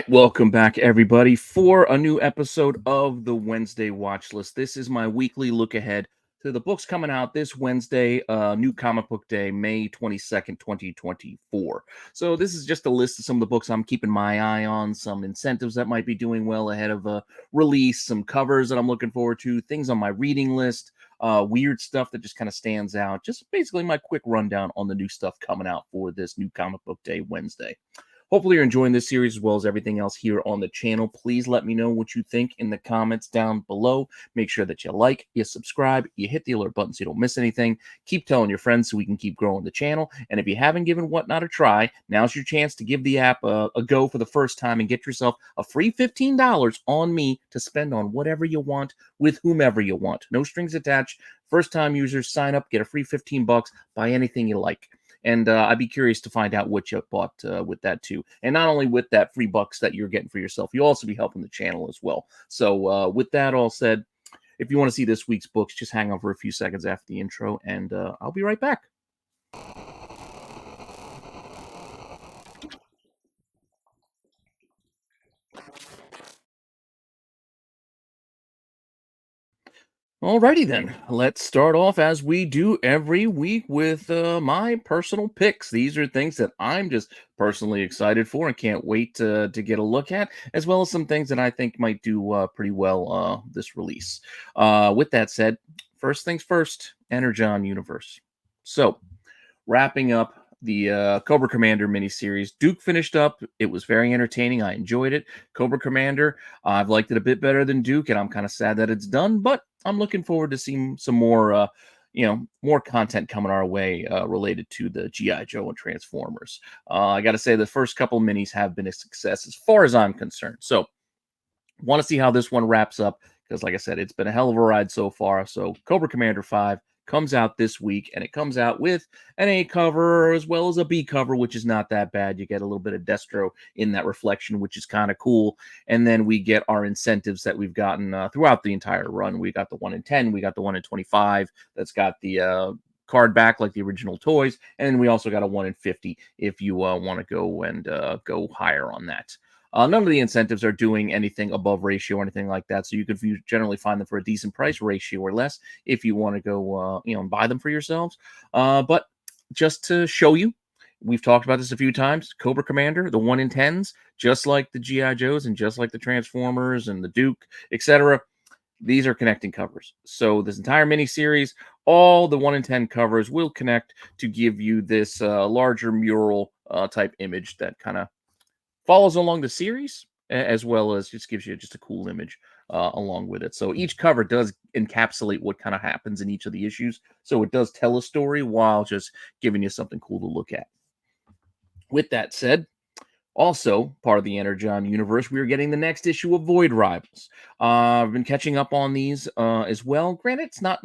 right, welcome back, everybody, for a new episode of the Wednesday Watch List. This is my weekly look ahead to the books coming out this Wednesday, new comic book day, May 22nd, 2024. So, this is just a list of some of the books I'm keeping my eye on, some incentives that might be doing well ahead of a release, some covers that I'm looking forward to, things on my reading list, weird stuff that just kind of stands out. Just basically my quick rundown on the new stuff coming out for this new comic book day Wednesday. Hopefully you're enjoying this series as well as everything else here on the channel. Please let me know what you think in the comments down below. Make sure that you like, you subscribe, you hit the alert button so you don't miss anything. Keep telling your friends so we can keep growing the channel. And if you haven't given Whatnot a try, now's your chance to give the app a go for the first time and get yourself a free $15 on me to spend on whatever you want with whomever you want. No strings attached. First time users sign up, get a free 15 bucks, buy anything you like. And I'd be curious to find out what you bought with that too. And not only with that free bucks that you're getting for yourself, you'll also be helping the channel as well. So with that all said, if you want to see this week's books, just hang on for a few seconds after the intro, and I'll be right back. Alrighty then, let's start off as we do every week with my personal picks. These are things that I'm just personally excited for and can't wait to get a look at, as well as some things that I think might do pretty well this release. With that said, first things first, Energon universe. So, wrapping up the Cobra Commander miniseries. Duke finished up. It was very entertaining. I enjoyed it. Cobra Commander, I've liked it a bit better than Duke, and I'm kind of sad that it's done, but I'm looking forward to seeing some more, more content coming our way related to the G.I. Joe and Transformers. I got to say, the first couple minis have been a success as far as I'm concerned. So, want to see how this one wraps up because, like I said, it's been a hell of a ride so far. So, Cobra Commander 5 comes out this week, and it comes out with an A cover as well as a B cover, which is not that bad. You get a little bit of Destro in that reflection, which is kind of cool. And then we get our incentives that we've gotten throughout the entire run. We got the 1 in 10, we got the 1 in 25 that's got the card back like the original toys, and then we also got a 1 in 50 if you want to go and go higher on that. None of the incentives are doing anything above ratio or anything like that, so you could generally find them for a decent price, ratio or less, if you want to go, and buy them for yourselves. But just to show you, we've talked about this a few times. Cobra Commander, the 1 in 10s, just like the GI Joes and just like the Transformers and the Duke, etc. These are connecting covers. So this entire mini series, all the 1 in 10 covers will connect to give you this larger mural type image that kind of follows along the series, as well as just gives you just a cool image along with it. So each cover does encapsulate what kind of happens in each of the issues. So it does tell a story while just giving you something cool to look at. With that said, also, part of the Energon universe, we are getting the next issue of Void Rivals. I've been catching up on these as well. Granted, it's not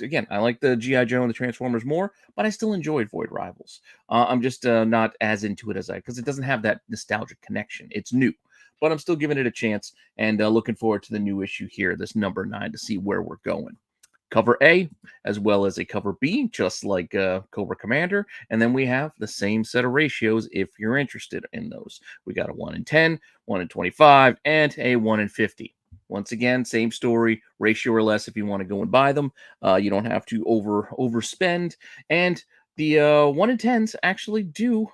again, I like the G.I. Joe and the Transformers more, but I still enjoyed Void Rivals. I'm just not as into it because it doesn't have that nostalgic connection. It's new, but I'm still giving it a chance and looking forward to the new issue here, this number 9, to see where we're going. Cover A, as well as a cover B, just like Cobra Commander. And then we have the same set of ratios if you're interested in those. We got a 1 in 10, 1 in 25, and a 1 in 50. Once again, same story, ratio or less if you want to go and buy them. You don't have to overspend. And the 1 in 10s actually do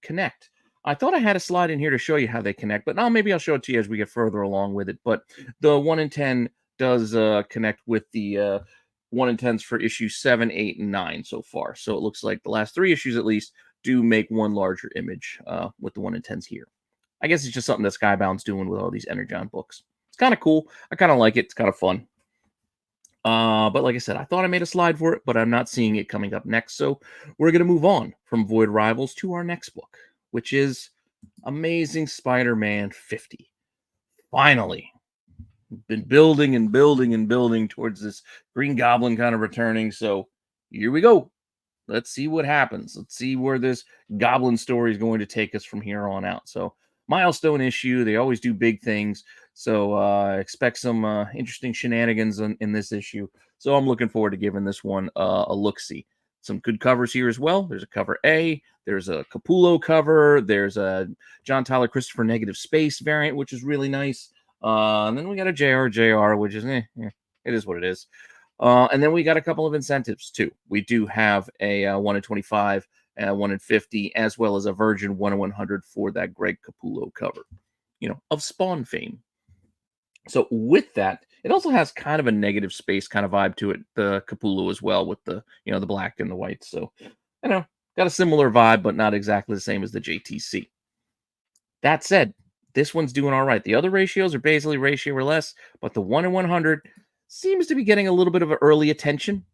connect. I thought I had a slide in here to show you how they connect, but now maybe I'll show it to you as we get further along with it. But the 1 in 10 does connect with the 1 in 10s for issues 7, 8, and 9 so far. So it looks like the last 3 issues at least do make one larger image with the 1 in 10s here. I guess it's just something that Skybound's doing with all these Energon books. It's kind of cool. I kind of like it. It's kind of fun. But like I said, I thought I made a slide for it, but I'm not seeing it coming up next. So we're going to move on from Void Rivals to our next book, which is Amazing Spider-Man 50. Finally. Been building and building and building towards this Green Goblin kind of returning. So here we go. Let's see what happens. Let's see where this Goblin story is going to take us from here on out. So milestone issue. They always do big things. So expect some interesting shenanigans in this issue. So I'm looking forward to giving this one a look-see. some good covers here as well. There's a cover A, there's a Capullo cover, there's a John Tyler Christopher negative space variant, which is really nice. And then we got a JR, which is it is what it is. And then we got a couple of incentives too. We do have a 1 in 25, 1 in 50, as well as a Virgin 1 in 100 for that Greg Capullo cover, of Spawn fame. So with that, it also has kind of a negative space kind of vibe to it, the Capullo as well, with the the black and the white. So got a similar vibe, but not exactly the same as the JTC. That said, this one's doing all right. The other ratios are basically ratio or less, but the 1 in 100 seems to be getting a little bit of an early attention.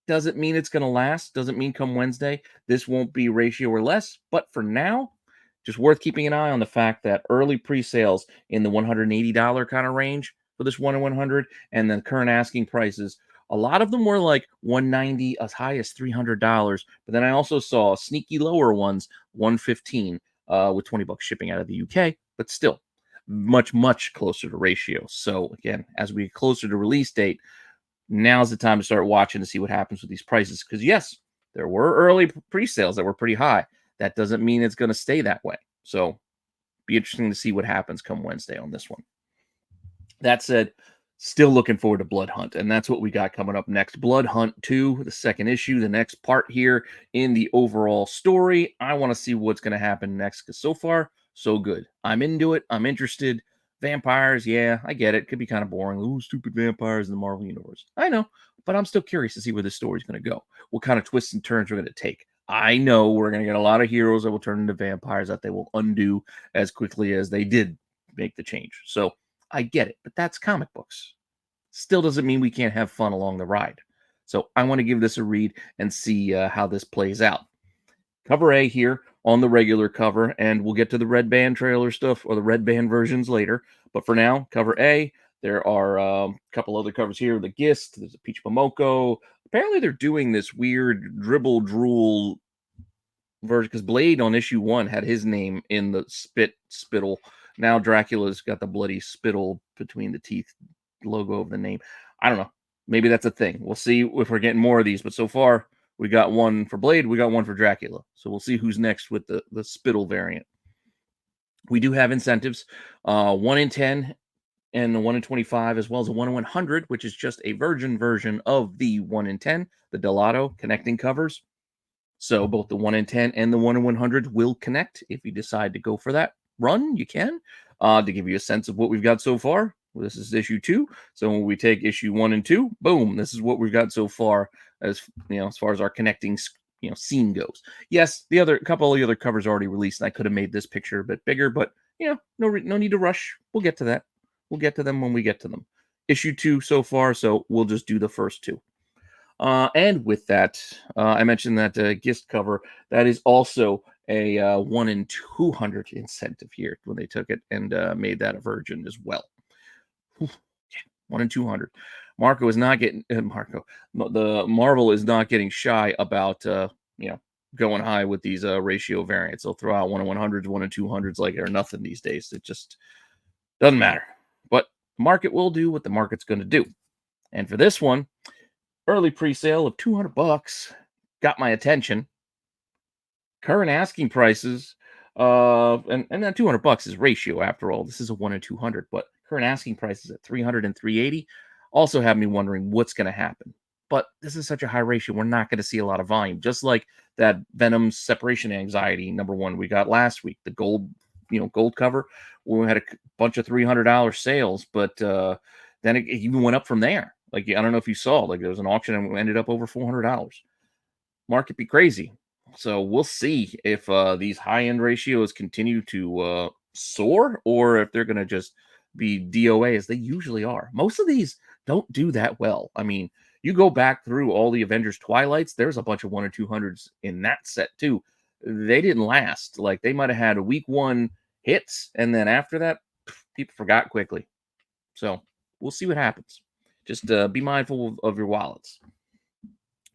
Doesn't mean it's going to last. Doesn't mean come Wednesday this won't be ratio or less. But for now, just worth keeping an eye on the fact that early pre-sales in the $180 kind of range for this 1 in 100, and then current asking prices, a lot of them were like $190 as high as $300. But then I also saw sneaky lower ones, $115 with $20 shipping out of the UK, but still much closer to ratio. So again, as we get closer to release date, now's the time to start watching to see what happens with these prices. Because yes, there were early pre-sales that were pretty high. That doesn't mean it's going to stay that way. So be interesting to see what happens come Wednesday on this one. That said, still looking forward to Blood Hunt, and that's what we got coming up next. Blood Hunt 2, the second issue, the next part here in the overall story. I want to see what's going to happen next, because so far, so good. I'm into it. I'm interested. Vampires, yeah, I get it. Could be kind of boring. Ooh, stupid vampires in the Marvel Universe. I know, but I'm still curious to see where this story's going to go. What kind of twists and turns we're going to take. I know we're going to get a lot of heroes that will turn into vampires that they will undo as quickly as they did make the change. So I get it, but that's comic books. Still doesn't mean we can't have fun along the ride. So I want to give this a read and see how this plays out. Cover A here on the regular cover, and we'll get to the Red Band trailer stuff or the Red Band versions later. But for now, cover A. There are a couple other covers here. The Gist, there's a Peach Momoko. Apparently they're doing this weird dribble drool version, because Blade on issue 1 had his name in the spittle. Now Dracula's got the bloody spittle between the teeth logo of the name. I don't know. Maybe that's a thing. We'll see if we're getting more of these. But so far, we got one for Blade. We got one for Dracula. So we'll see who's next with the spittle variant. We do have incentives. 1 in 10 and the 1 in 25, as well as a 1 in 100, which is just a virgin version of the 1 in 10, the Delato connecting covers. So both the 1 in 10 and the 1 in 100 will connect. If you decide to go for that run, you can. To give you a sense of what we've got so far, well, this is issue 2. So when we take issue 1 and 2, boom, this is what we've got so far as far as our connecting scene goes. Yes, couple of the other covers already released, and I could have made this picture a bit bigger, but no need to rush. We'll get to that. We'll get to them when we get to them. Issue 2 so far, so we'll just do the first 2. And with that, I mentioned that Gist cover. That is also a 1 in 200 incentive here when they took it and made that a virgin as well. 1 in 200. Marco is not getting the Marvel is not getting shy about going high with these ratio variants. They'll throw out 1 in 100s, 1 in 200s like they're nothing these days. It just doesn't matter. But the market will do what the market's going to do. And for this one, early pre-sale of $200 got my attention. Current asking prices, and that $200 is ratio after all. This is a 1 in 200, but current asking prices at $300 and $380 also have me wondering what's going to happen. But this is such a high ratio, we're not going to see a lot of volume. Just like that Venom separation anxiety #1 we got last week, the gold cover. We had a bunch of $300 sales, but then it even went up from there. Like, I don't know if you saw, like there was an auction and we ended up over $400. Market be crazy. So we'll see if these high-end ratios continue to soar, or if they're going to just be DOA as they usually are. Most of these don't do that well. I mean, you go back through all the Avengers Twilights, there's a bunch of 1 in 200s in that set too. They didn't last. Like, they might have had a week 1 hits, and then after that, people forgot quickly. So we'll see what happens. Just be mindful of your wallets.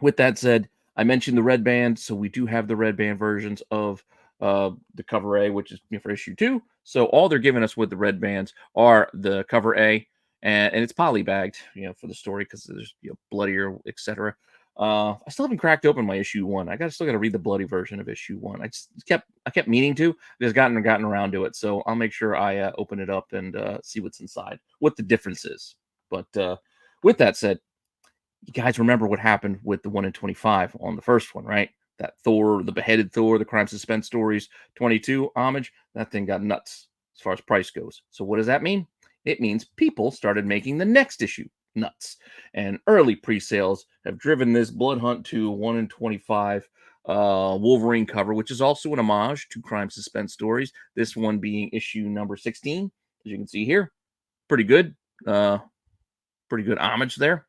With that said, I mentioned the Red Band, so we do have the Red Band versions of the cover A, which is for issue 2. So all they're giving us with the Red Bands are the cover A, and it's polybagged, for the story, because there's bloodier, etc. I still haven't cracked open my issue 1. Still gotta read the bloody version of issue 1. I kept meaning to, just gotten around to it. So I'll make sure I open it up and see what's inside, what the difference is. But with that said, you guys remember what happened with the 1 in 25 on the first one, right? That Thor, the beheaded Thor, the crime suspense stories 22 homage, that thing got nuts as far as price goes. So what does that mean? It means people started making the next issue nuts. And early pre-sales have driven this blood hunt to 1 in 25 Wolverine cover, which is also an homage to crime suspense stories. This one being issue number 16, as you can see here. Pretty good. Pretty good homage there.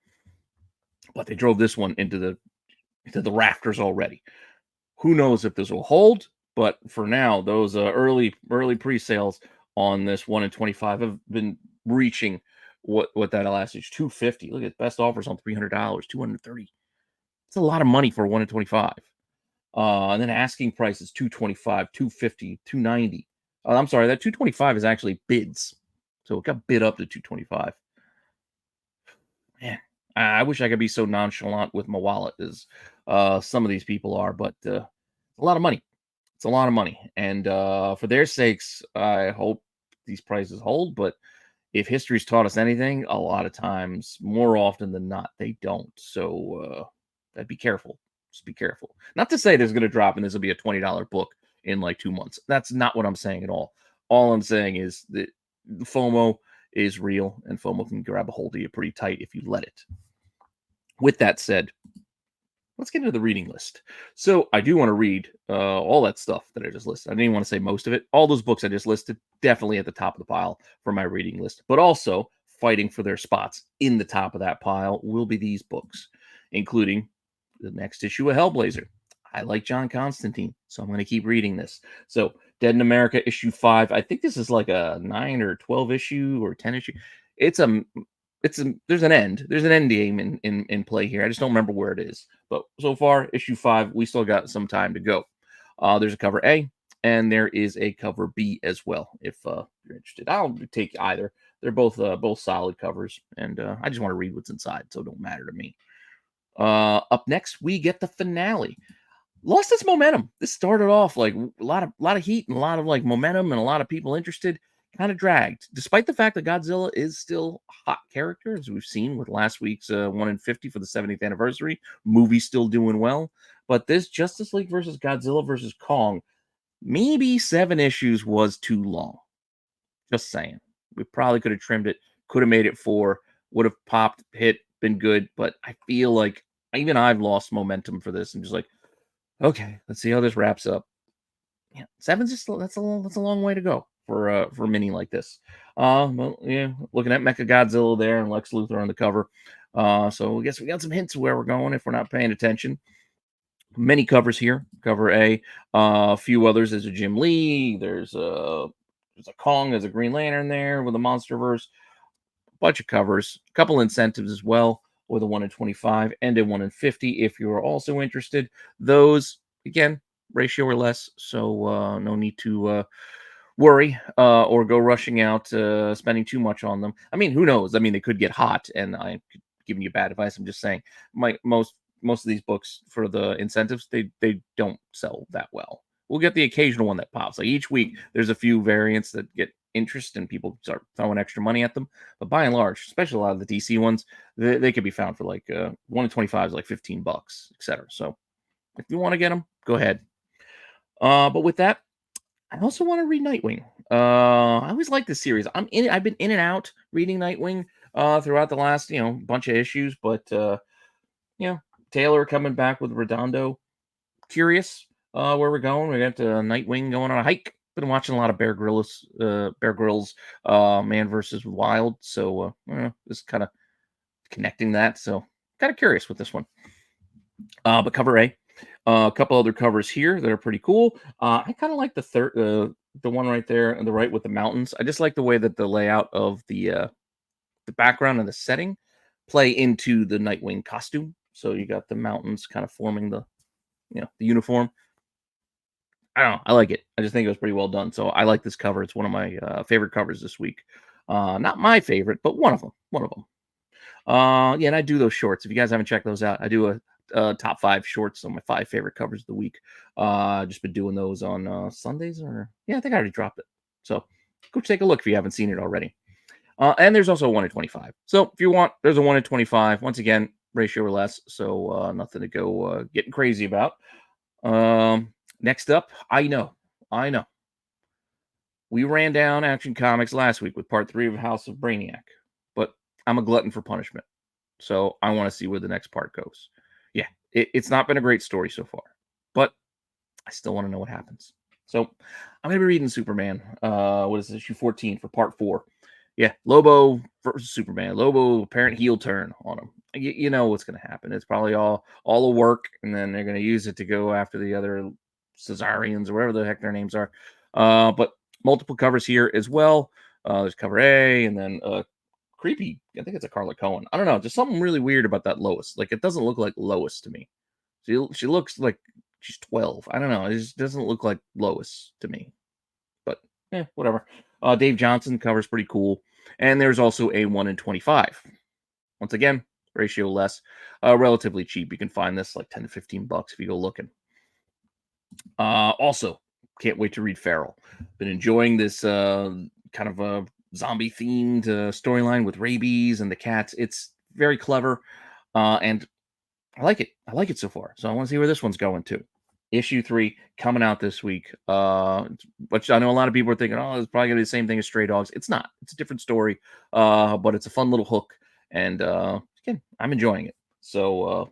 But they drove this one into the rafters already. Who knows if this will hold? But for now, those early pre-sales on this 1 in 25 have been reaching what that last is, 250. Look at best offers on $300, 230. It's a lot of money for 1 in 25. And then asking price is 225, 250, 290. I'm sorry, that 225 is actually bids. So it got bid up to 225. Man, I wish I could be so nonchalant with my wallet as some of these people are, but a lot of money. It's a lot of money. And for their sakes, I hope these prices hold. But if history's taught us anything, a lot of times, more often than not, they don't. So be careful. Just be careful. Not to say this is going to drop and this will be a $20 book in like 2 months. That's not what I'm saying at all. All I'm saying is that FOMO is real, and FOMO can grab a hold of you pretty tight if you let it. With that said, let's get into the reading list. So I do want to read all that stuff that I just listed. I didn't even want to say most of it. All those books I just listed, definitely at the top of the pile for my reading list. But also fighting for their spots in the top of that pile will be these books, including the next issue of Hellblazer. I like John Constantine, so I'm going to keep reading this. So Dead in America issue 5. I think this is like a 9 or 12 issue or 10 issue. There's an end game in play here. I just don't remember where it is. But so far, issue 5, we still got some time to go. There's a cover A, and there is a cover B as well. If you're interested, I'll take either. They're both solid covers, and I just want to read what's inside, so it don't matter to me. Up next, we get the finale. Lost its momentum. This started off like a lot of heat and a lot of like momentum and a lot of people interested. Kind of dragged, despite the fact that Godzilla is still a hot character, as we've seen with last week's 1 in 50 for the 70th anniversary. Movie still doing well. But this Justice League versus Godzilla versus Kong, maybe 7 issues was too long. Just saying. We probably could have trimmed it, could have made it 4, would have popped, hit, been good. But I feel like even I've lost momentum for this and just like, okay, let's see how this wraps up. Yeah, 7's just that's a long way to go for a mini like this. Well, yeah, looking at Mecha Godzilla there and Lex Luthor on the cover. So I guess we got some hints of where we're going if we're not paying attention. Many covers here. Cover A, a few others. There's a Jim Lee. There's a Kong. There's a Green Lantern there with a MonsterVerse. A bunch of covers. A couple incentives as well, with a 1 in 25 and a 1 in 50 if you are also interested. Those, again, ratio or less, so no need to worry or go rushing out, spending too much on them. I mean, who knows? I mean, they could get hot, and I'm giving you bad advice. I'm just saying, most of these books for the incentives, they don't sell that well. We'll get the occasional one that pops. Like each week, there's a few variants that get interest and people start throwing extra money at them. But by and large, especially a lot of the DC ones, they could be found for like 1 in 25 is like $15, etc. So if you want to get them, go ahead. But with that, I also want to read Nightwing. I always like this series. I've been in and out reading Nightwing throughout the last bunch of issues. But Taylor coming back with Redondo. Curious where we're going. We got Nightwing going on a hike. Been watching a lot of Bear Grylls, Man versus Wild. So just kind of connecting that. So kind of curious with this one. But cover A. A couple other covers here that are pretty cool. I kind of like the one right there on the right with the mountains. I just like the way that the layout of the background and the setting play into the Nightwing costume. So you got the mountains kind of forming the uniform. I don't know. I like it. I just think it was pretty well done. So I like this cover. It's one of my favorite covers this week. Not my favorite, but one of them. Yeah, and I do those shorts. If you guys haven't checked those out, I do a top 5 shorts on my 5 favorite covers of the week. Just been doing those on Sundays, or yeah, I think I already dropped it. So go take a look if you haven't seen it already. And there's also a 1 in 25. So if you want, there's a 1 in 25. Once again, ratio or less. So nothing to go getting crazy about. Next up, I know. We ran down Action Comics last week with part 3 of House of Brainiac, but I'm a glutton for punishment. So I want to see where the next part goes. Yeah, it's not been a great story so far, but I still want to know what happens. So I'm going to be reading Superman. What is this, issue 14 for part 4? Yeah, Lobo versus Superman. Lobo apparent heel turn on him. You know what's going to happen. It's probably all a work, and then they're going to use it to go after the other Caesarians or whatever the heck their names are. But multiple covers here as well. There's cover A, and then creepy. I think it's a Carla Cohen. I don't know. Just something really weird about that Lois. Like, it doesn't look like Lois to me. She looks like she's 12. I don't know. It just doesn't look like Lois to me. But whatever. Dave Johnson covers pretty cool. And there's also a 1 in 25. Once again, ratio less. Relatively cheap. You can find this like 10 to 15 bucks if you go looking. Also, can't wait to read Feral. Been enjoying this kind of a zombie themed storyline with rabies and the cats. It's very clever. And I like it. I like it so far. So I want to see where this one's going too. Issue 3 coming out this week. Which I know a lot of people are thinking, oh, it's probably gonna be the same thing as Stray Dogs. It's not. It's a different story. But it's a fun little hook. And again, I'm enjoying it. So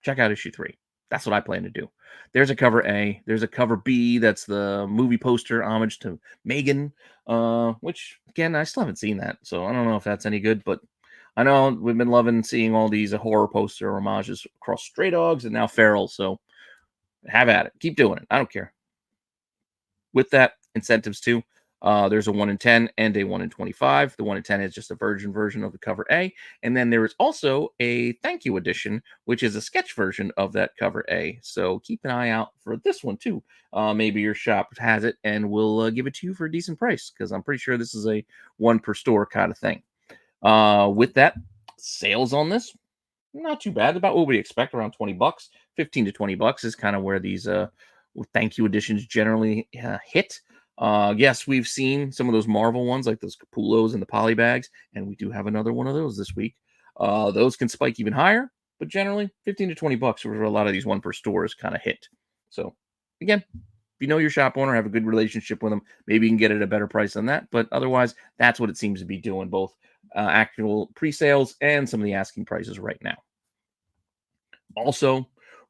check out issue 3. That's what I plan to do. There's a cover A. There's a cover B. That's the movie poster homage to Megan. Which again, I still haven't seen that. So I don't know if that's any good, but I know we've been loving seeing all these horror poster homages across Stray Dogs and now Feral. So have at it. Keep doing it. I don't care. With that, incentives too. There's a 1 in 10 and a 1 in 25. The 1 in 10 is just a virgin version of the cover A. And then there is also a thank you edition, which is a sketch version of that cover A. So keep an eye out for this one too. Maybe your shop has it and we'll give it to you for a decent price, because I'm pretty sure this is a 1 per store kind of thing. With that, sales on this, not too bad. About what we expect, around 20 bucks. 15 to 20 bucks is kind of where these thank you editions generally hit. Yes, we've seen some of those Marvel ones, like those Capullos and the poly bags, and we do have another one of those this week. Those can spike even higher, but generally 15 to 20 bucks where a lot of these 1 per stores kind of hit. So again, if you know your shop owner, have a good relationship with them, maybe you can get it at a better price than that. But otherwise, that's what it seems to be doing, both actual pre-sales and some of the asking prices right now. Also,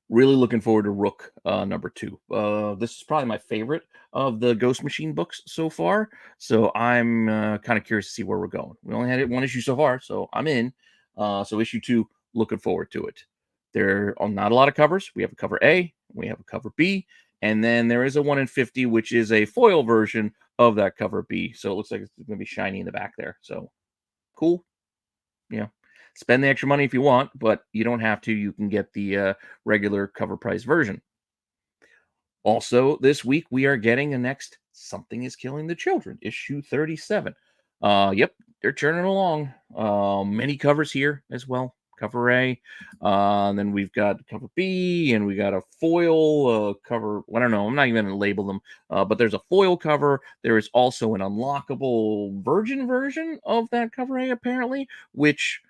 really looking forward to Rook number 2. This is probably my favorite of the Ghost Machine books so far. So I'm kind of curious to see where we're going. We only had 1 issue so far, so I'm in. So issue 2, looking forward to it. There are not a lot of covers. We have a cover A, we have a cover B, and then there is a 1 in 50, which is a foil version of that cover B. So it looks like it's going to be shiny in the back there. So cool. Yeah. Spend the extra money if you want, but you don't have to. You can get the regular cover price version. Also, this week we are getting a next Something is Killing the Children, issue 37. Yep, they're churning along. Many covers here as well. Cover A. Then we've got cover B, and we got a foil cover. I don't know. I'm not even going to label them. But there's a foil cover. There is also an unlockable virgin version of that cover A, apparently, which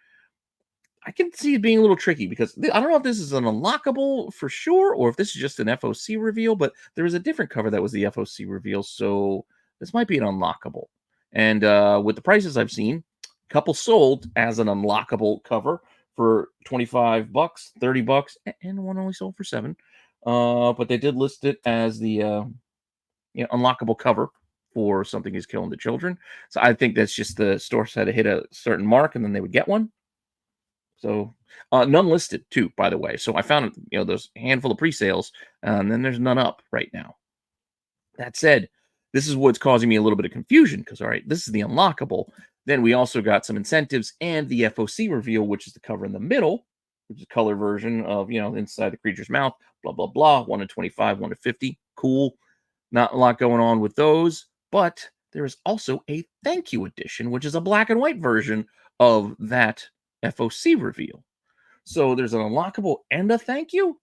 I can see it being a little tricky, because I don't know if this is an unlockable for sure or if this is just an FOC reveal, but there was a different cover that was the FOC reveal, so this might be an unlockable. And with the prices I've seen, a couple sold as an unlockable cover for 25 bucks, 30 bucks, and one only sold for 7. But they did list it as the unlockable cover for Something is Killing the Children. So I think that's just the store had to hit a certain mark and then they would get one. So none listed too, by the way. So I found those handful of pre-sales, and then there's none up right now. That said, this is what's causing me a little bit of confusion, because all right, this is the unlockable. Then we also got some incentives and the FOC reveal, which is the cover in the middle, which is a color version of inside the creature's mouth. Blah blah blah. 1 in 25, 1 in 50. Cool. Not a lot going on with those, but there is also a thank you edition, which is a black and white version of that FOC reveal. So there's an unlockable and a thank you.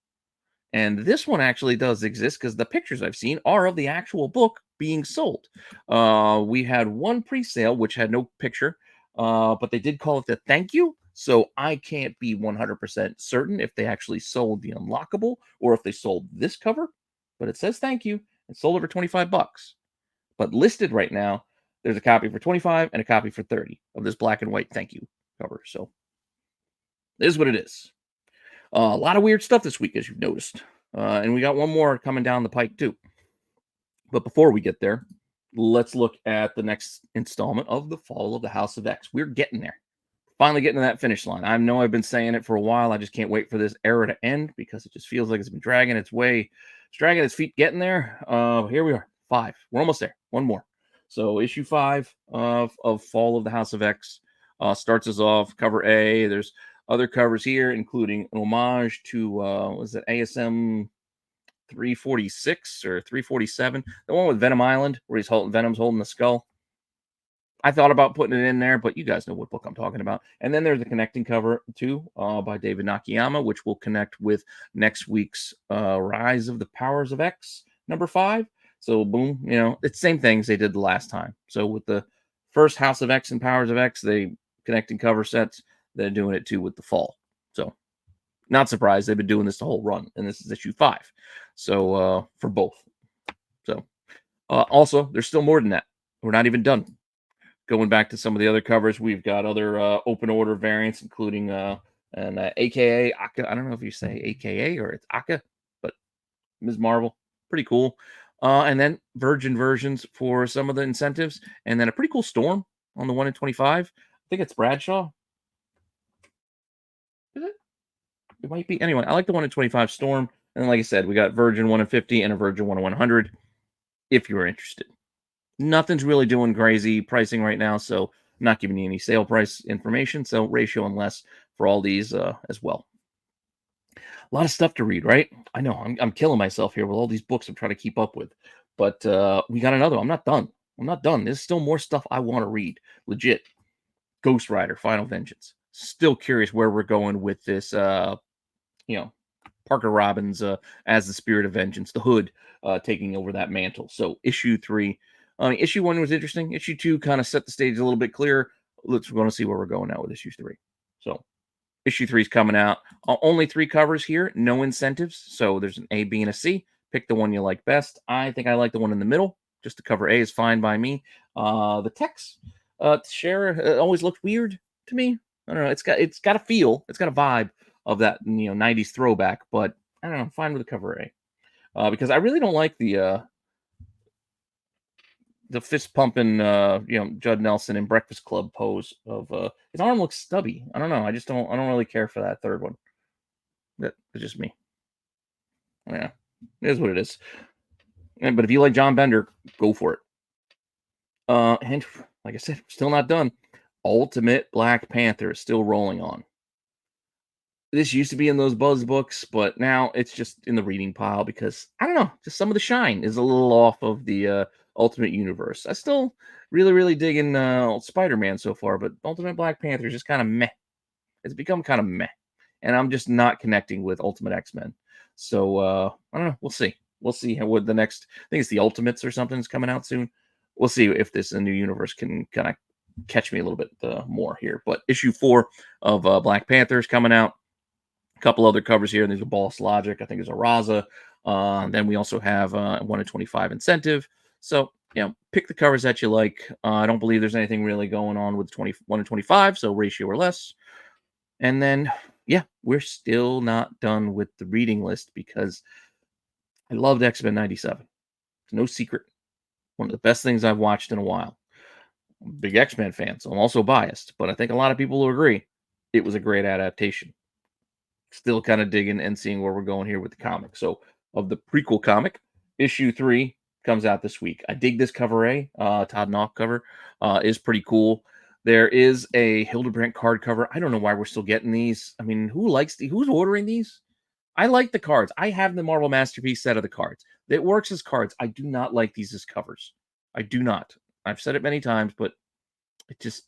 And this one actually does exist because the pictures I've seen are of the actual book being sold. We had one pre-sale which had no picture, but they did call it the thank you. So I can't be 100% certain if they actually sold the unlockable or if they sold this cover. But it says thank you. It's sold over 25 bucks. But listed right now, there's a copy for 25 and a copy for 30 of this black and white thank you cover. So it is what it is. A lot of weird stuff this week, as you've noticed. And we got one more coming down the pike, too. But before we get there, let's look at the next installment of The Fall of the House of X. We're getting there. Finally getting to that finish line. I know I've been saying it for a while. I just can't wait for this era to end because it just feels like it's been dragging its way. It's dragging its feet getting there. Here we are. 5. We're almost there. One more. So issue 5 of Fall of the House of X starts us off. Cover A. There's other covers here, including an homage to was it ASM 346 or 347, the one with Venom Island, where Venom's holding the skull. I thought about putting it in there, but you guys know what book I'm talking about. And then there's a connecting cover too by David Nakayama, which will connect with next week's Rise of the Powers of X number 5. So boom, it's the same things they did the last time. So with the first House of X and Powers of X, they connecting cover sets. They're doing it too with the fall. So not surprised. They've been doing this the whole run, and this is issue 5. So for both. So also, there's still more than that. We're not even done. Going back to some of the other covers, we've got other open order variants, including an AKA Aka. I don't know if you say AKA or it's Aka, but Ms. Marvel, pretty cool. And then Virgin versions for some of the incentives, and then a pretty cool Storm on the 1 in 25. I think it's Bradshaw. Is it? It might be. Anyway, I like the 1 in 25 Storm. And then, like I said, we got Virgin 1 in 50 and a Virgin 1 in 100 if you're interested. Nothing's really doing crazy pricing right now, so I'm not giving you any sale price information. So ratio and less for all these as well. A lot of stuff to read, right? I know I'm killing myself here with all these books I'm trying to keep up with. But we got another. I'm not done. I'm not done. There's still more stuff I want to read. Legit. Ghost Rider, Final Vengeance. Still curious where we're going with this Parker Robbins as the Spirit of Vengeance, the Hood taking over that mantle. So issue 3. Issue 1 was interesting. Issue 2 kind of set the stage a little bit clearer. We're going to see where we're going now with issue 3. So issue 3 is coming out. Only 3 covers here. No incentives. So there's an A, B, and a C. Pick the one you like best. I think I like the one in the middle. Just the cover A is fine by me. The text share always looked weird to me. I don't know. It's got a feel. It's got a vibe of that 90s throwback, but I don't know. I'm fine with the cover A because I really don't like the fist pumping Judd Nelson in Breakfast Club pose of his arm looks stubby. I don't know. I don't really care for that third one. That's just me. Yeah, it is what it is. But if you like John Bender, go for it. And like I said, still not done. Ultimate Black Panther is still rolling on. This used to be in those Buzz books, but now it's just in the reading pile because I don't know, just some of the shine is a little off of the Ultimate Universe. I still really digging Spider-Man so far, but Ultimate Black Panther is just kind of meh. It's become kind of meh, and I'm just not connecting with Ultimate X-Men. So I don't know. We'll see. We'll see what the next. I think it's the Ultimates or something is coming out soon. We'll see if this new universe can kind of catch me a little bit more here. But issue 4 of Black Panther is coming out. A couple other covers here. There's a Boss Logic. I think there's a Raza. Then we also have 1 in 25 incentive. So, pick the covers that you like. I don't believe there's anything really going on with 1 in 25, so ratio or less. And then, we're still not done with the reading list because I loved X-Men 97. It's no secret. One of the best things I've watched in a while. I'm a big X-Men fan, so I'm also biased, but I think a lot of people will agree it was a great adaptation. Still kind of digging and seeing where we're going here with the comic. So, of the prequel comic, issue 3 comes out this week. I dig this cover A. Todd Knopf cover is pretty cool. There is a Hildebrandt card cover. I don't know why we're still getting these. I mean, who's ordering these? I like the cards. I have the Marvel Masterpiece set of the cards. It works as cards. I do not like these as covers. I do not. I've said it many times, but it just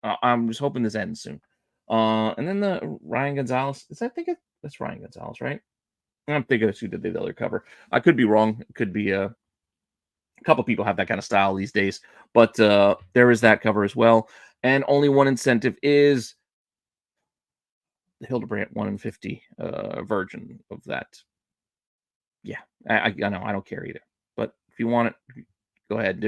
I'm just hoping this ends soon. And then the Ryan Gonzalez. That's Ryan Gonzalez, right? I'm thinking that's who did the other cover. I could be wrong. It could be a couple people have that kind of style these days, but there is that cover as well. And only one incentive is the Hildebrandt 1 in 50 version of that. Yeah, I know I don't care either. But if you want it, go ahead.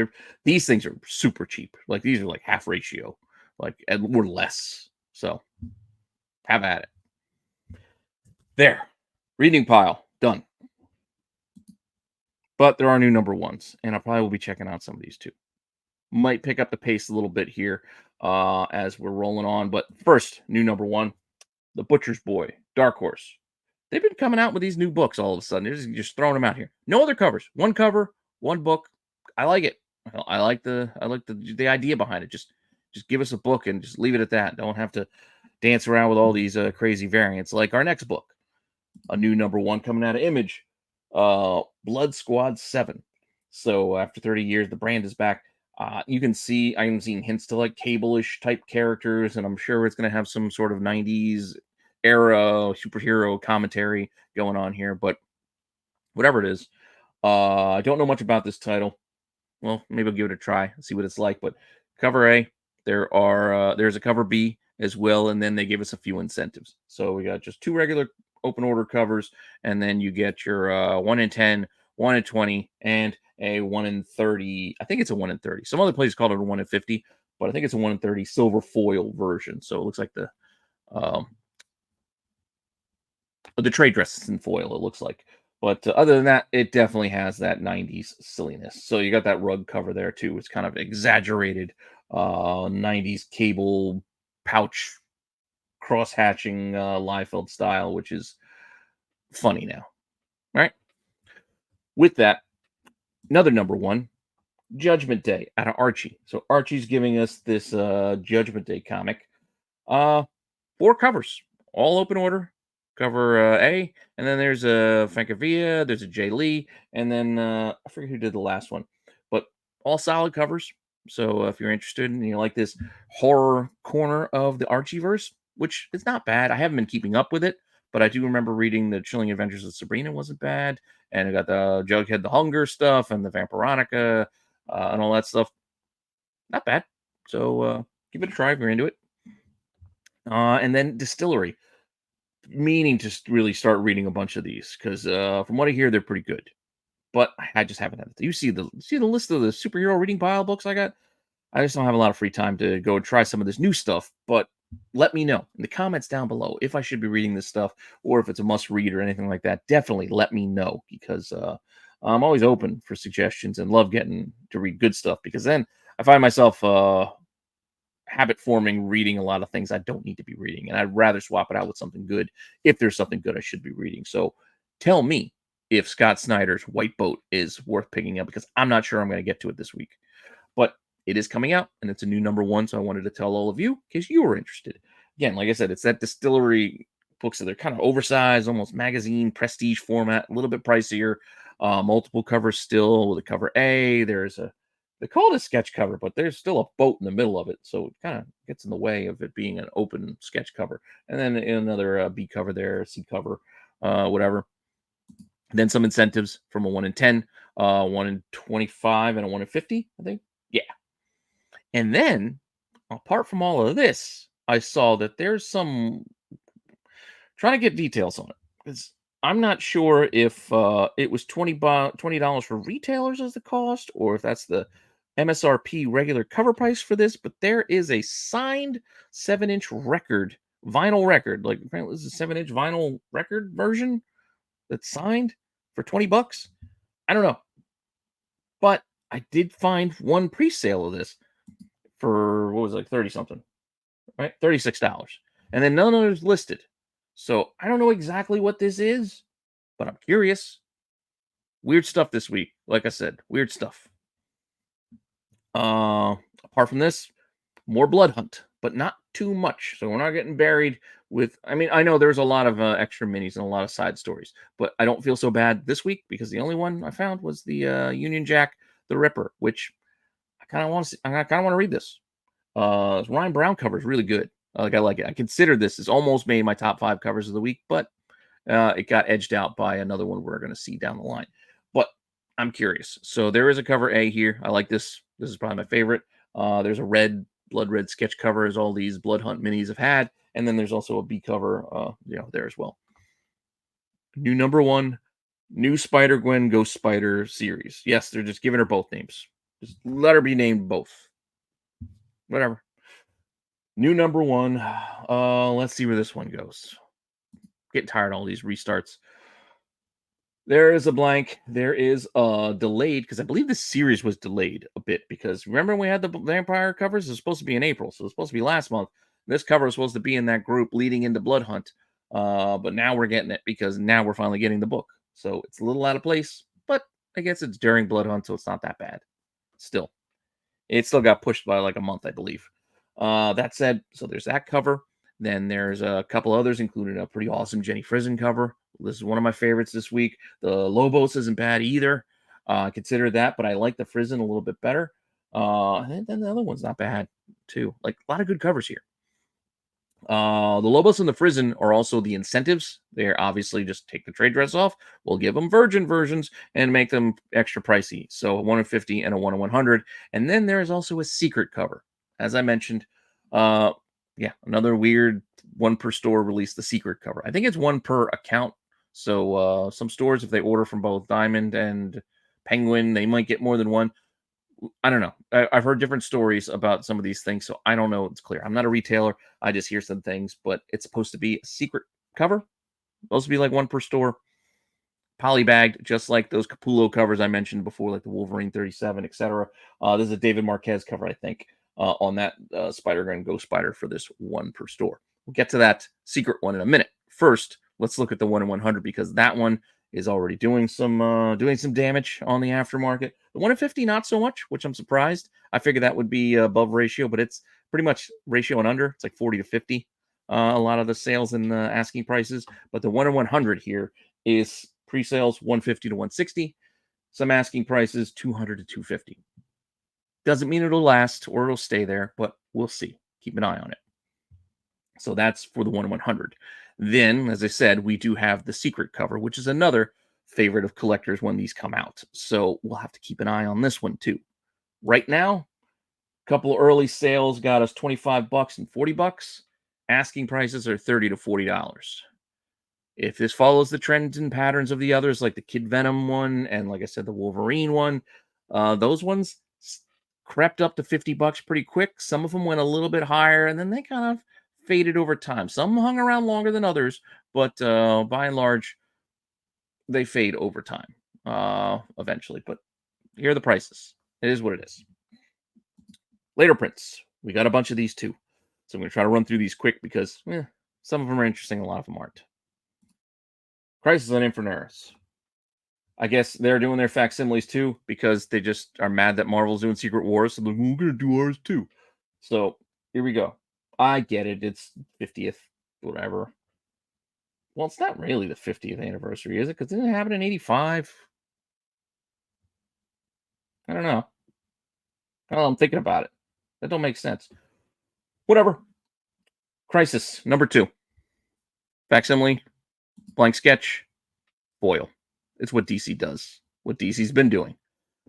These things are super cheap. Like these are like half ratio, like or less. So have at it. There, reading pile done. But there are new number ones, and I probably will be checking out some of these too. Might pick up the pace a little bit here as we're rolling on. But first, new number one, The Butcher's Boy, Dark Horse. They've been coming out with these new books all of a sudden. They're just throwing them out here. No other covers. One cover, one book. I like it. I like the idea behind it. Just give us a book and just leave it at that. Don't have to dance around with all these crazy variants like our next book. A new number one coming out of Image, Blood Squad 7. So after 30 years, the brand is back. You can see I'm seeing hints to like cable-ish type characters, and I'm sure it's going to have some sort of 90s era superhero commentary going on here. But whatever it is, I don't know much about this title. Well, maybe I'll give it a try, see what it's like. But cover A, there's a cover B as well, and then they give us a few incentives. So we got just two regular open order covers, and then you get your 1 in 10, 1 in 20, and a 1 in 30. I think it's a 1 in 30. Some other places call it a 1 in 50, but I think it's a 1 in 30 silver foil version. So it looks like um, the trade dress is in foil, it looks like. But other than that, it definitely has that 90s silliness. So you got that rug cover there too. It's kind of exaggerated 90s cable pouch cross hatching Liefeld style, which is funny now. All right. With that, another number one, Judgment Day out of Archie. So Archie's giving us this Judgment Day comic. 4 covers, all open order. Cover A, and then there's a Francavilla, there's a Jay Lee, and then I forget who did the last one, but all solid covers. So if you're interested and you like this horror corner of the Archieverse, which is not bad, I haven't been keeping up with it, but I do remember reading the Chilling Adventures of Sabrina wasn't bad, and I got the Jughead the Hunger stuff and the Vampironica and all that stuff. Not bad. So give it a try if you're into it. And then Distillery, meaning to really start reading a bunch of these because from what I hear, they're pretty good. But I just haven't had it. You see the list of the superhero reading pile books I got? I just don't have a lot of free time to go try some of this new stuff. But let me know in the comments down below if I should be reading this stuff or if it's a must read or anything like that. Definitely let me know because I'm always open for suggestions and love getting to read good stuff because then I find myself habit forming reading a lot of things I don't need to be reading. And I'd rather swap it out with something good if there's something good I should be reading. So tell me if Scott Snyder's White Boat is worth picking up because I'm not sure I'm going to get to it this week. But it is coming out and it's a new number one. So I wanted to tell all of you in case you were interested. Again, like I said, it's that Distillery books that they're kind of oversized, almost magazine prestige format, a little bit pricier. Multiple covers still with a cover A. They call it a sketch cover, but there's still a boat in the middle of it, so it kind of gets in the way of it being an open sketch cover. And then another B cover there, C cover, whatever. Then some incentives from a 1 in 10, 1 in 25, and a 1 in 50, I think. Yeah. And then, apart from all of this, I saw that there's some trying to get details on it because I'm not sure if it was $20 for retailers as the cost, or if that's the MSRP regular cover price for this. But there is a signed 7-inch vinyl record. Like apparently this is a 7-inch vinyl record version that's signed for $20. I don't know, but I did find one pre-sale of this for what was it, like 30 something, right? $36, and then none others listed. So I don't know exactly what this is, but I'm curious. Weird stuff this week. Like I said, weird stuff. Apart from this, more Blood Hunt, but not too much. So we're not getting buried with. I mean, I know there's a lot of extra minis and a lot of side stories, but I don't feel so bad this week because the only one I found was the Union Jack the Ripper, which I kind of want to. I kind of want to read this. Ryan Brown cover is really good. I like it. I consider this as almost made my top 5 covers of the week, but it got edged out by another one we're going to see down the line. But I'm curious. So there is a cover A here. I like this. This is probably my favorite. There's a blood red sketch cover, as all these Blood Hunt minis have had, and then there's also a B cover, there as well. New number 1, new Spider-Gwen Ghost Spider series. Yes, they're just giving her both names. Just let her be named both. Whatever. New number 1. Let's see where this one goes. Getting tired of all these restarts. There is a blank. There is a delayed, because I believe this series was delayed a bit, because remember when we had the vampire covers? It was supposed to be in April, so it was supposed to be last month. This cover was supposed to be in that group leading into Blood Hunt, but now we're getting it because now we're finally getting the book. So it's a little out of place, but I guess it's during Blood Hunt, so it's not that bad. Still, it still got pushed by like a month, I believe. That said, so there's that cover. Then there's a couple others, including a pretty awesome Jenny Frizen cover. This is one of my favorites this week. The Lobos isn't bad either. Consider that, but I like the Frizen a little bit better. And then the other one's not bad too. Like a lot of good covers here. The Lobos and the Frizen are also the incentives. They're obviously just take the trade dress off. We'll give them virgin versions and make them extra pricey. So a 1 in 50 and a 1 in 100. And then there is also a secret cover. As I mentioned, another weird one per store release the secret cover. I think it's one per account. So some stores, if they order from both Diamond and Penguin, they might get more than one. I don't know. I've heard different stories about some of these things, so I don't know. It's clear. I'm not a retailer. I just hear some things, but it's supposed to be a secret cover. Supposed to be like one per store, polybagged, just like those Capullo covers I mentioned before, like the Wolverine 37, etc. This is a David Marquez cover, I think, on that Spider-Gwen Ghost Spider for this one per store. We'll get to that secret one in a minute. First, let's look at the 1 in 100, because that one is already doing some damage on the aftermarket. The 1 in 50, not so much, which I'm surprised. I figured that would be above ratio, but it's pretty much ratio and under. It's like 40 to 50. A lot of the sales and asking prices, but the 1 in 100 here is pre-sales 150 to 160. Some asking prices 200 to 250. Doesn't mean it'll last or it'll stay there, but we'll see. Keep an eye on it. So that's for the 1 in 100. Then, as I said, we do have the secret cover, which is another favorite of collectors when these come out. So we'll have to keep an eye on this one too. Right now, a couple of early sales got us $25 and $40. Asking prices are $30 to $40. If this follows the trends and patterns of the others, like the Kid Venom one and, like I said, the Wolverine one, those ones crept up to $50 pretty quick. Some of them went a little bit higher, and then they kind of faded over time. Some hung around longer than others, but by and large, they fade over time eventually. But here are the prices. It is what it is. Later prints. We got a bunch of these too. So I'm going to try to run through these quick because some of them are interesting, a lot of them aren't. Crisis on Infinite Earths. I guess they're doing their facsimiles too because they just are mad that Marvel's doing Secret Wars. So they're like, we're going to do ours too. So here we go. I get it. It's 50th, whatever. Well, it's not really the 50th anniversary, is it? Because didn't it happen in 85? I don't know. Well, I'm thinking about it. That don't make sense. Whatever. Crisis, number 2. Facsimile, blank sketch, foil. It's what DC does. What DC's been doing.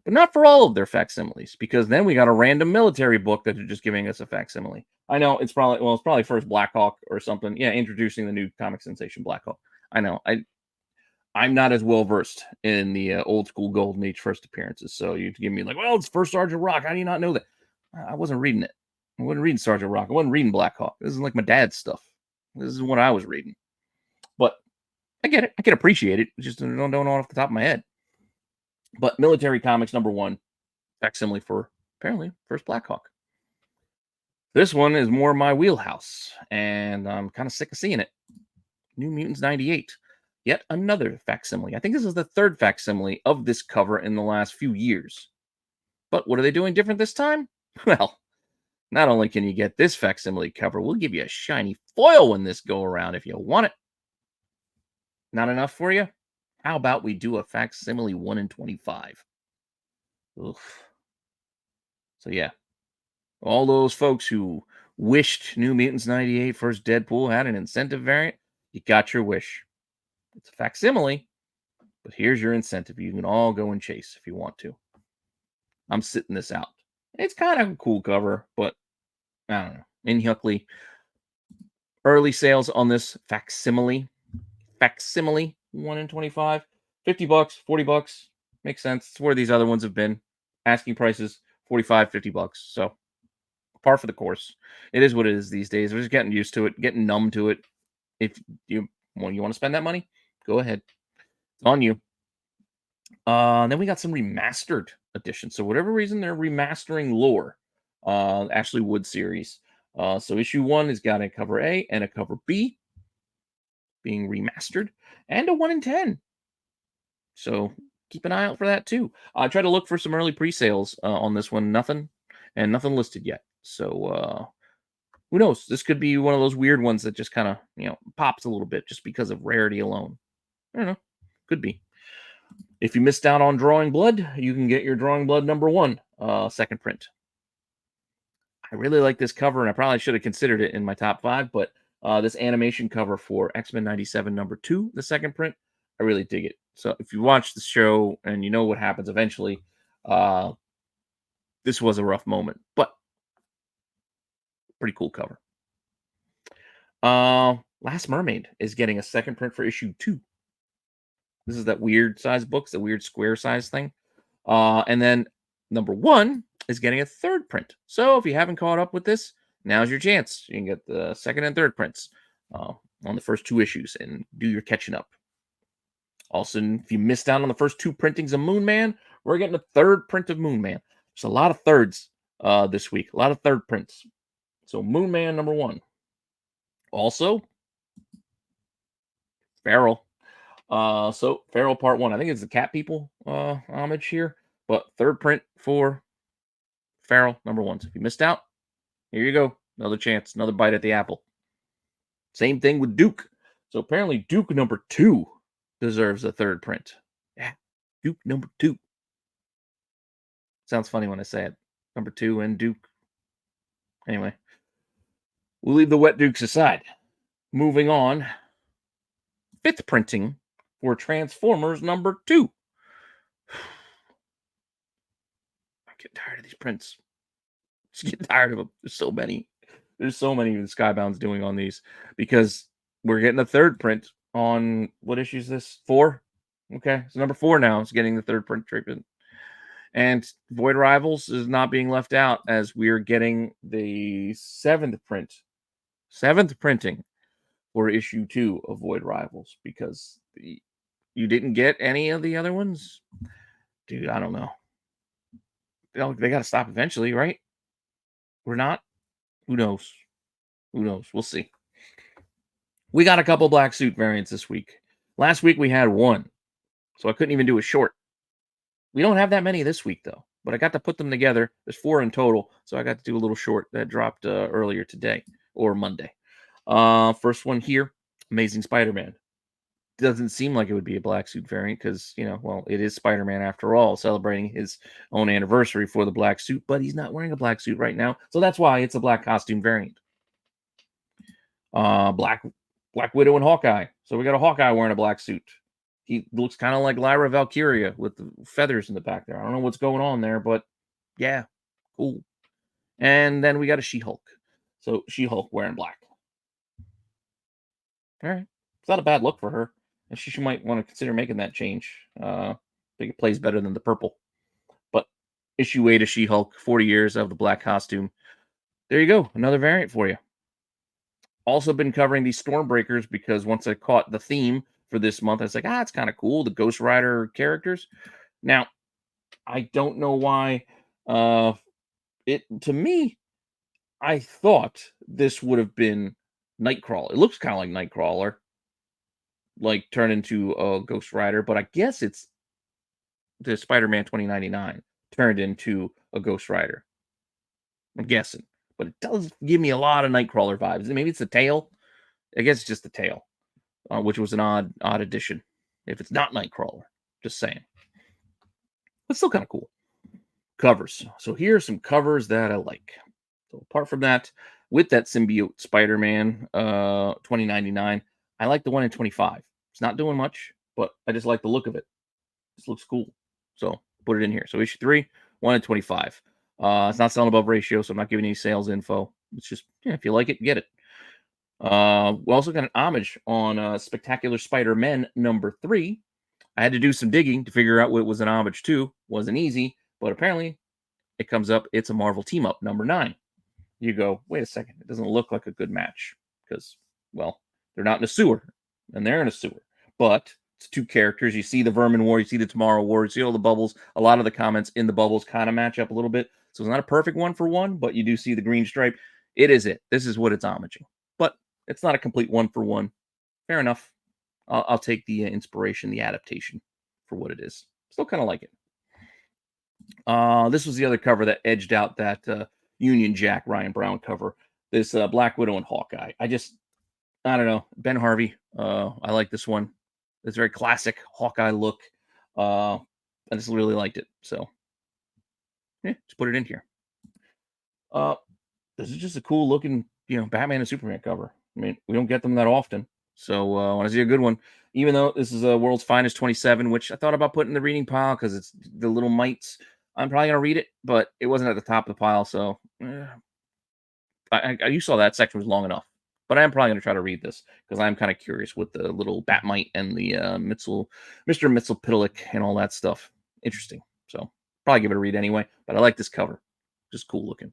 But not for all of their facsimiles, because then we got a random military book that they're just giving us a facsimile. I know it's probably first Blackhawk or something. Yeah, introducing the new comic sensation Blackhawk. I know. I'm not as well versed in the old school Golden Age first appearances. So you give me like, well, it's first Sergeant Rock. How do you not know that? I wasn't reading it. I wasn't reading Sergeant Rock. I wasn't reading Blackhawk. This is like my dad's stuff. This is what I was reading. But I get it. I can appreciate it. Just don't know off the top of my head. But military comics number 1, facsimile for apparently first Blackhawk. This one is more my wheelhouse, and I'm kind of sick of seeing it. New Mutants 98. Yet another facsimile. I think this is the 3rd facsimile of this cover in the last few years. But what are they doing different this time? Well, not only can you get this facsimile cover, we'll give you a shiny foil when this go around if you want it. Not enough for you? How about we do a facsimile 1 in 25? Oof. So yeah, all those folks who wished New Mutants 98 first Deadpool had an incentive variant, you got your wish. It's a facsimile, but here's your incentive. You can all go and chase if you want to. I'm sitting this out. It's kind of a cool cover, but I don't know. In Huckley, early sales on this facsimile 1 in 25, $50, $40. Makes sense. It's where these other ones have been. Asking prices 45, $50. So par for the course. It is what it is these days. We're just getting used to it, getting numb to it. If you want to spend that money, go ahead. It's on you. Then we got some remastered editions. So whatever reason they're remastering Lore, Ashley Wood series. So issue 1 has got a cover A and a cover B being remastered, and a 1 in 10. So keep an eye out for that too. I tried to look for some early pre-sales on this one. Nothing listed yet. So who knows? This could be one of those weird ones that just kind of pops a little bit just because of rarity alone. I don't know. Could be. If you missed out on Drawing Blood, you can get your Drawing Blood #1 second print. I really like this cover, and I probably should have considered it in my top 5, but this animation cover for X-Men 97 #2, the second print, I really dig it. So if you watch the show and you know what happens eventually, this was a rough moment, but pretty cool cover. Last Mermaid is getting a second print for issue 2. This is that weird size books, the weird square size thing. And then #1 is getting a third print. So if you haven't caught up with this, now's your chance. You can get the second and third prints on the first 2 issues and do your catching up. Also, if you missed out on the first 2 printings of Moon Man, we're getting a third print of Moon Man. There's a lot of thirds this week, a lot of third prints. So Moon Man #1. Also, Feral. So Feral Part 1. I think it's the Cat People homage here, but third print for Feral #1. So if you missed out, here you go. Another chance, another bite at the apple. Same thing with Duke. So apparently Duke #2 deserves a third print. Yeah, Duke #2. Sounds funny when I say it. #2 and Duke. Anyway, we'll leave the wet Dukes aside. Moving on. 5th printing for Transformers #2. I get tired of these prints. Just get tired of them. There's so many. There's so many the Skybound's doing on these because we're getting a third print on what issue is this? 4? Okay, so #4 now is getting the third print treatment. And Void Rivals is not being left out as we're getting the 7th print. 7th printing for issue 2 of Void Rivals because you didn't get any of the other ones? Dude, I don't know. They got to stop eventually, right? We're not? Who knows? Who knows? We'll see. We got a couple black suit variants this week. Last week we had 1, so I couldn't even do a short. We don't have that many this week, though, but I got to put them together. There's 4 in total, so I got to do a little short that dropped earlier today or Monday. First one here, Amazing Spider-Man. Doesn't seem like it would be a black suit variant because, well, it is Spider-Man after all, celebrating his own anniversary for the black suit, but he's not wearing a black suit right now, so that's why it's a black costume variant. Black Widow and Hawkeye. So we got a Hawkeye wearing a black suit. He looks kind of like Lyra Valkyria with the feathers in the back there. I don't know what's going on there, but yeah, cool. And then we got a She-Hulk. So She-Hulk wearing black. All right. It's not a bad look for her. And she might want to consider making that change. I think it plays better than the purple. But issue 8 of She-Hulk, 40 years of the black costume. There you go. Another variant for you. Also been covering these Stormbreakers because once I caught the theme for this month, I was like, it's kind of cool. The Ghost Rider characters. Now, I don't know why. To me, I thought this would have been Nightcrawler. It looks kind of like Nightcrawler, like turned into a Ghost Rider, but I guess it's the Spider-Man 2099 turned into a Ghost Rider. I'm guessing, but it does give me a lot of Nightcrawler vibes. Maybe it's the tail. I guess it's just the tail, which was an odd addition. If it's not Nightcrawler, just saying. But still kind of cool. Covers. So here are some covers that I like. So apart from that, with that symbiote Spider-Man 2099. I like the one in 25. It's not doing much, but I just like the look of it. This looks cool. So put it in here. So issue 3, 1 in 25. It's not selling above ratio, so I'm not giving any sales info. It's just, yeah, if you like it, get it. We also got an homage on Spectacular Spider-Man #3. I had to do some digging to figure out what it was an homage to. Wasn't easy, but apparently it comes up. It's a Marvel team up #9. You go, wait a second. It doesn't look like a good match because, well, they're not in a sewer and they're in a sewer. But it's two characters. You see the Vermin War, you see the Tomorrow War, you see all the bubbles. A lot of the comments in the bubbles kind of match up a little bit. So it's not a perfect one for one, but you do see the green stripe. It is it. This is what it's homaging. But it's not a complete one for one. Fair enough. I'll take the inspiration, the adaptation for what it is. Still kind of like it. This was the other cover that edged out that Union Jack Ryan Brown cover. This Black Widow and Hawkeye. I don't know. Ben Harvey. I like this one. It's very classic Hawkeye look. I just really liked it. So, yeah, just put it in here. This is just a cool looking, Batman and Superman cover. I mean, we don't get them that often. So, when I see a good one, even though this is a World's Finest 27, which I thought about putting in the reading pile because it's the little mites. I'm probably going to read it, but it wasn't at the top of the pile. So, you saw that section was long enough. But I am probably going to try to read this because I'm kind of curious with the little Batmite and the Mr. Mxyzptlk and all that stuff. Interesting. So, probably give it a read anyway. But I like this cover. Just cool looking.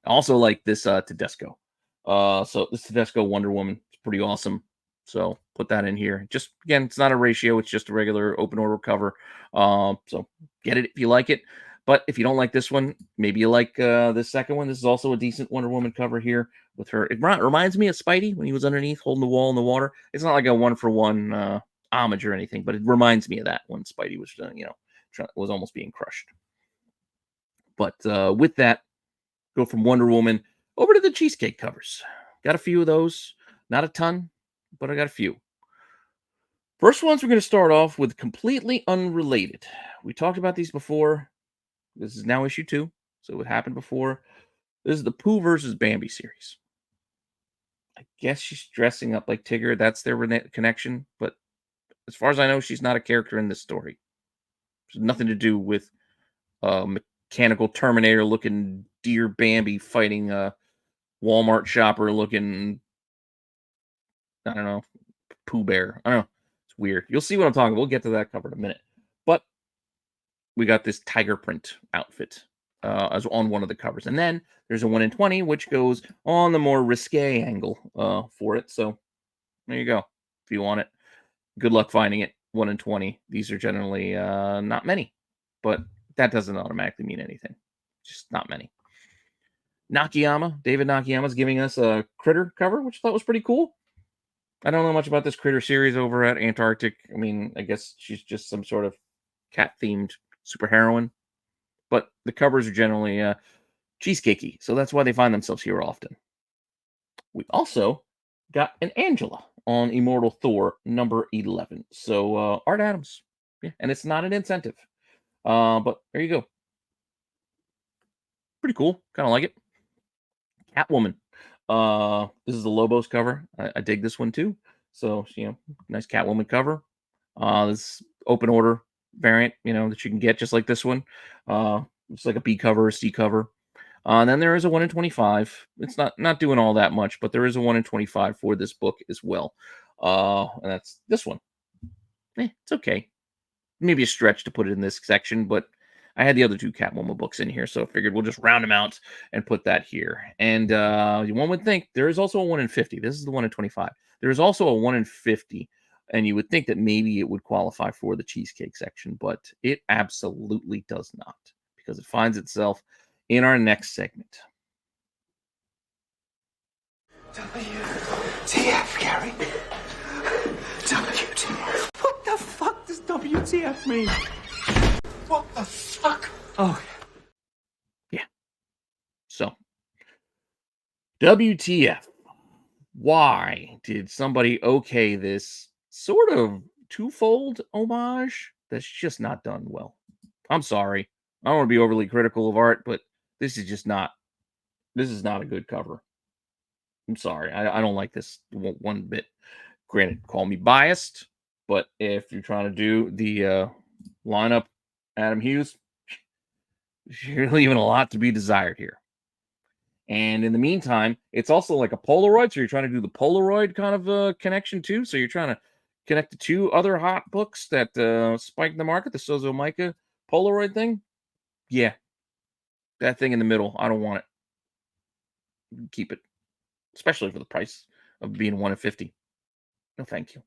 I also like this Tedesco. So this Tedesco Wonder Woman is pretty awesome. So put that in here. Just again, it's not a ratio; it's just a regular open order cover. So get it if you like it. But if you don't like this one, maybe you like this second one. This is also a decent Wonder Woman cover here with her. It reminds me of Spidey when he was underneath holding the wall in the water. It's not like a one for one homage or anything, but it reminds me of that when Spidey was, was almost being crushed. But with that, go from Wonder Woman over to the Cheesecake covers. Got a few of those. Not a ton, but I got a few. First ones, we're going to start off with completely unrelated. We talked about these before. This is now issue 2, so it happened before. This is the Pooh versus Bambi series. I guess she's dressing up like Tigger. That's their connection. But as far as I know, she's not a character in this story. There's nothing to do with mechanical Terminator looking deer Bambi fighting a Walmart shopper looking, I don't know, Pooh Bear. I don't know. It's weird. You'll see what I'm talking about. We'll get to that cover in a minute. But we got this tiger print outfit as on one of the covers. And then there's a 1 in 20, which goes on the more risque angle for it. So there you go. If you want it, good luck finding it. 1 in 20. These are generally not many, but that doesn't automatically mean anything. Just not many. Nakayama, David Nakayama is giving us a Critter cover, which I thought was pretty cool. I don't know much about this Critter series over at Antarctic. I mean, I guess she's just some sort of cat-themed superheroine. But the covers are generally cheesecakey, so that's why they find themselves here often. We also got an Angela on Immortal Thor #11. So Art Adams. Yeah, and it's not an incentive. But there you go. Pretty cool. Kind of like it. Catwoman. This is the Lobos cover. I dig this one too. So, nice Catwoman cover. This open order variant, that you can get just like this one. It's like a B cover, a C cover. And then there is a 1 in 25. It's not doing all that much, but there is a 1 in 25 for this book as well. And that's this one. It's okay. Maybe a stretch to put it in this section, but I had the other 2 Catwoman books in here, so I figured we'll just round them out and put that here. And one would think there is also a 1 in 50. This is the 1 in 25. There is also a 1 in 50, and you would think that maybe it would qualify for the Cheesecake section, but it absolutely does not, because it finds itself in our next segment. WTF, Gary? WTF. What the fuck does WTF mean? What the fuck? Oh, yeah. So, WTF. Why did somebody okay this sort of twofold homage that's just not done well? I'm sorry. I don't want to be overly critical of art, but this is not a good cover. I'm sorry. I don't like this one bit. Granted, call me biased, but if you're trying to do the lineup, Adam Hughes, you're leaving a lot to be desired here. And in the meantime, it's also like a Polaroid. So you're trying to do the Polaroid kind of connection too. So you're trying to connect the two other hot books that spiked the market, the Sozo Micah Polaroid thing. Yeah, that thing in the middle. I don't want it. Keep it, especially for the price of being 1 of 50. No, thank you.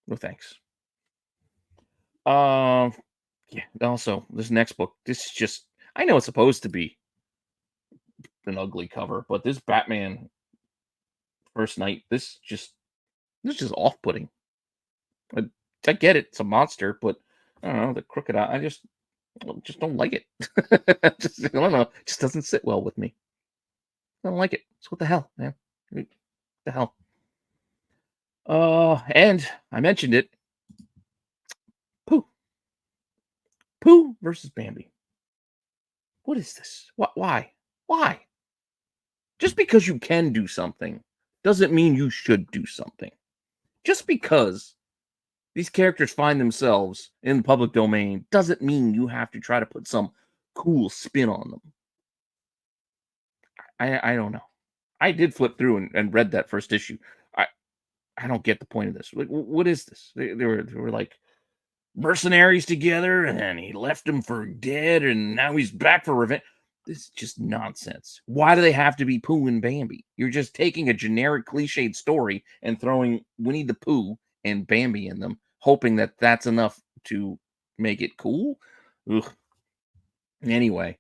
No thanks. Yeah. Also, this next book, this is just. I know it's supposed to be an ugly cover, but this Batman First Night, this is off-putting. I get it, it's a monster, but I don't know, the crooked eye, I just don't like it. I don't know, it just doesn't sit well with me. I don't like it. So what the hell, man? What the hell? And I mentioned it. Pooh. Pooh versus Bambi. What is this? Why? Why? Just because you can do something doesn't mean you should do something. Just because these characters find themselves in the public domain doesn't mean you have to try to put some cool spin on them. I don't know. I did flip through and read that first issue. I I don't get the point of this. What is this? They were like mercenaries together, and then he left them for dead, and now he's back for revenge. This is just nonsense. Why do they have to be Pooh and Bambi? You're just taking a generic cliched story and throwing Winnie the Pooh and Bambi in them, hoping that that's enough to make it cool. Ugh. Anyway,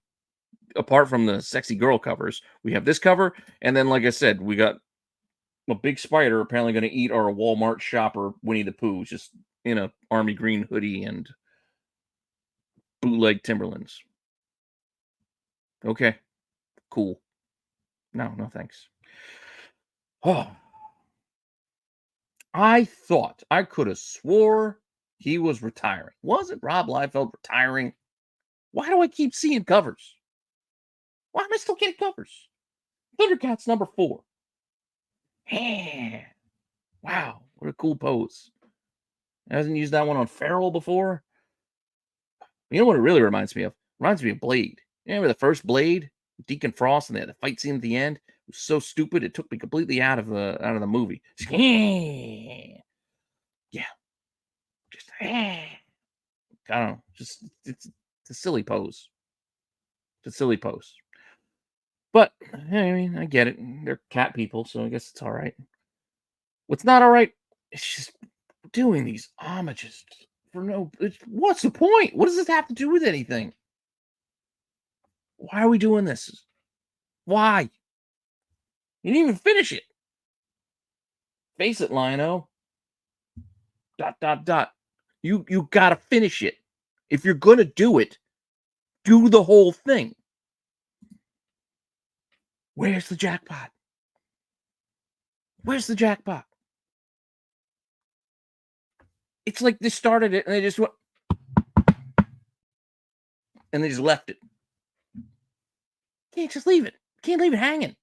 apart from the sexy girl covers, we have this cover, and then, like I said, we got a big spider apparently going to eat our Walmart shopper Winnie the Pooh, just in a army green hoodie and bootleg Timberlands. Okay, cool. No thanks. Oh, I thought I could have swore he was retiring. Wasn't Rob Liefeld retiring? Why do I keep seeing covers? Why am I still getting covers? Thundercats #4. Wow, what a cool pose. Hasn't used that one on Feral before. You know what it really reminds me of? Reminds me of Blade. You remember the first Blade, Deacon Frost, and they had the fight scene at the end. It was so stupid it took me completely out of the movie. Yeah, just I don't know. Just it's a silly pose. It's a silly pose. But I mean, I get it. They're cat people, so I guess it's all right. What's not all right? It's just doing these homages for no. What's the point? What does this have to do with anything? Why are we doing this? Why? You didn't even finish it. Face it, Lionel. ... You gotta finish it. If you're gonna do it, do the whole thing. Where's the jackpot? Where's the jackpot? It's like they started it and they just went and they just left it. Can't just leave it. Can't leave it hanging. If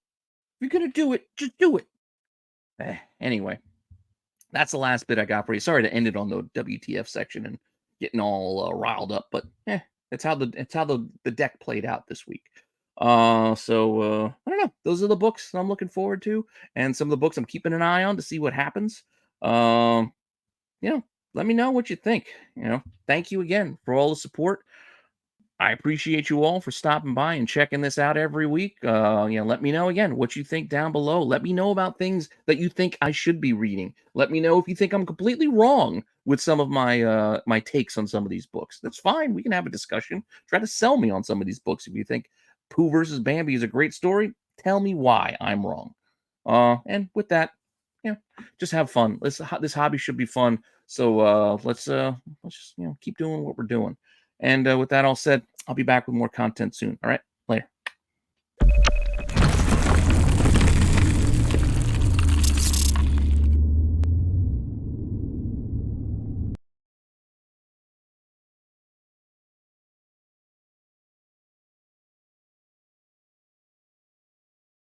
you're gonna do it, just do it. Anyway, that's the last bit I got for you. Sorry to end it on the WTF section and getting all riled up, but it's how the deck played out this week. So I don't know. Those are the books I'm looking forward to, and some of the books I'm keeping an eye on to see what happens. Let me know what you think. Thank you again for all the support. I appreciate you all for stopping by and checking this out every week. Let me know again what you think down below. Let me know about things that you think I should be reading. Let me know if you think I'm completely wrong with some of my my takes on some of these books. That's fine. We can have a discussion. Try to sell me on some of these books. If you think Pooh versus Bambi is a great story, tell me why I'm wrong. And with that, just have fun. This hobby should be fun. So let's just keep doing what we're doing. And with that all said, I'll be back with more content soon. All right.